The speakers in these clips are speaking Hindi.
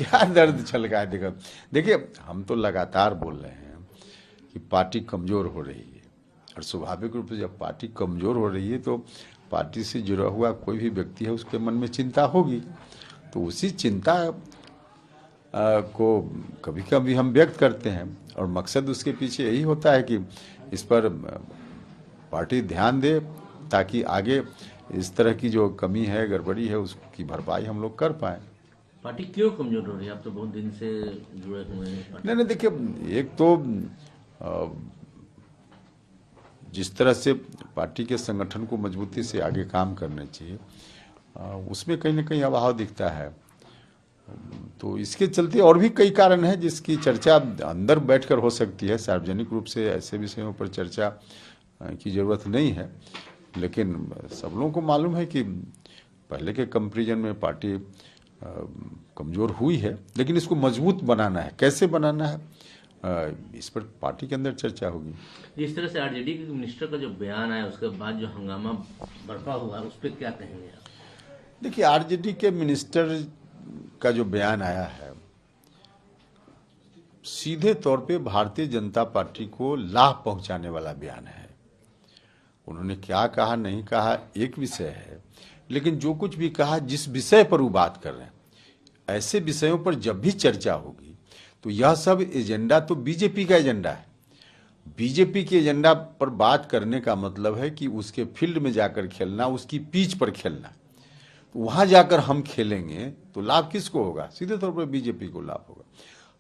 क्या दर्द छलका है। देखिए हम तो लगातार बोल रहे हैं कि पार्टी कमजोर हो रही है, और स्वाभाविक रूप से जब पार्टी कमजोर हो रही है तो पार्टी से जुड़ा हुआ कोई भी व्यक्ति है उसके मन में चिंता होगी। तो उसी चिंता को कभी कभी हम व्यक्त करते हैं, और मकसद उसके पीछे यही होता है कि इस पर पार्टी ध्यान दे, ताकि आगे इस तरह की जो कमी है, गड़बड़ी है, उसकी भरपाई हम लोग कर पाएँ। पार्टी क्यों कमजोर हो रही है? आप तो बहुत दिन से जुड़े हुए हैं पार्टी। नहीं, देखिए एक तो जिस तरह से पार्टी के संगठन को मजबूती से आगे काम करना चाहिए, उसमें कहीं ना कहीं अभाव दिखता है। तो इसके चलते और भी कई कारण हैं जिसकी चर्चा अंदर बैठकर हो सकती है। सार्वजनिक रूप से ऐसे विषयों पर चर्चा की जरूरत नहीं है, लेकिन सब लोगों को मालूम है कि पहले के कंपैरिजन में पार्टी कमज़ोर हुई है, लेकिन इसको मजबूत बनाना है। कैसे बनाना है, इस पर पार्टी के अंदर चर्चा होगी। जिस तरह से आरजेडी के मिनिस्टर का जो बयान आया उसके बाद जो हंगामा बरपा हुआ है, उस पर क्या कहेंगे आप? देखिए आरजेडी के मिनिस्टर का जो बयान आया है, सीधे तौर पे भारतीय जनता पार्टी को लाभ पहुंचाने वाला बयान है। उन्होंने क्या कहा नहीं कहा एक विषय है, लेकिन जो कुछ भी कहा, जिस विषय पर वो बात कर रहे हैं, ऐसे विषयों पर जब भी चर्चा होगी तो यह सब एजेंडा तो बीजेपी का एजेंडा है। बीजेपी के एजेंडा पर बात करने का मतलब है कि उसके फील्ड में जाकर खेलना, उसकी पिच पर खेलना। तो वहां जाकर हम खेलेंगे तो लाभ किसको होगा? सीधे तौर पर बीजेपी को लाभ होगा।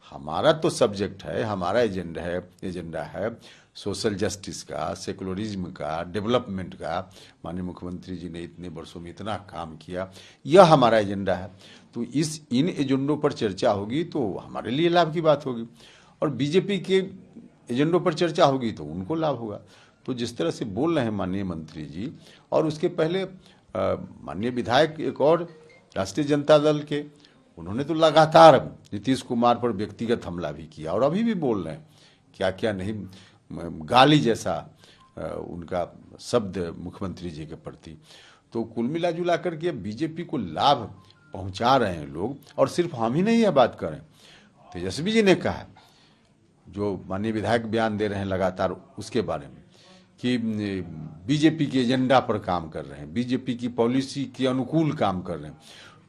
हमारा तो सब्जेक्ट है, हमारा एजेंडा है सोशल जस्टिस का, सेकुलरिज्म का, डेवलपमेंट का। माननीय मुख्यमंत्री जी ने इतने वर्षों में इतना काम किया, यह हमारा एजेंडा है। तो इन एजेंडों पर चर्चा होगी तो हमारे लिए लाभ की बात होगी, और बीजेपी के एजेंडों पर चर्चा होगी तो उनको लाभ होगा। तो जिस तरह से बोल रहे हैं माननीय मंत्री जी, और उसके पहले माननीय विधायक एक और राष्ट्रीय जनता दल के, उन्होंने तो लगातार नीतीश कुमार पर व्यक्तिगत हमला भी किया, और अभी भी बोल रहे हैं क्या क्या नहीं, गाली जैसा उनका शब्द मुख्यमंत्री जी के प्रति। तो कुल मिला जुला करके बीजेपी को लाभ पहुंचा रहे हैं लोग। और सिर्फ हम ही नहीं यह बात करें, तेजस्वी जी ने कहा, जो माननीय विधायक बयान दे रहे हैं लगातार उसके बारे में, कि बीजेपी के एजेंडा पर काम कर रहे हैं, बीजेपी की पॉलिसी के अनुकूल काम कर रहे हैं।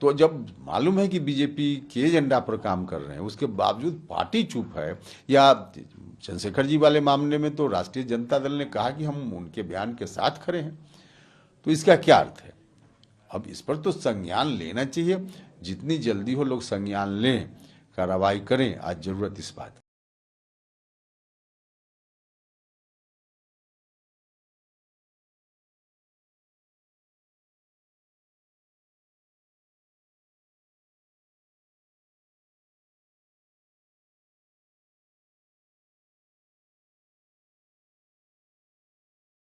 तो जब मालूम है कि बीजेपी के एजेंडा पर काम कर रहे हैं, उसके बावजूद पार्टी चुप है, या चंद्रशेखर जी वाले मामले में तो राष्ट्रीय जनता दल ने कहा कि हम उनके बयान के साथ खड़े हैं, तो इसका क्या अर्थ है? अब इस पर तो संज्ञान लेना चाहिए, जितनी जल्दी हो लोग संज्ञान लें, कार्रवाई करें। आज जरूरत इस बात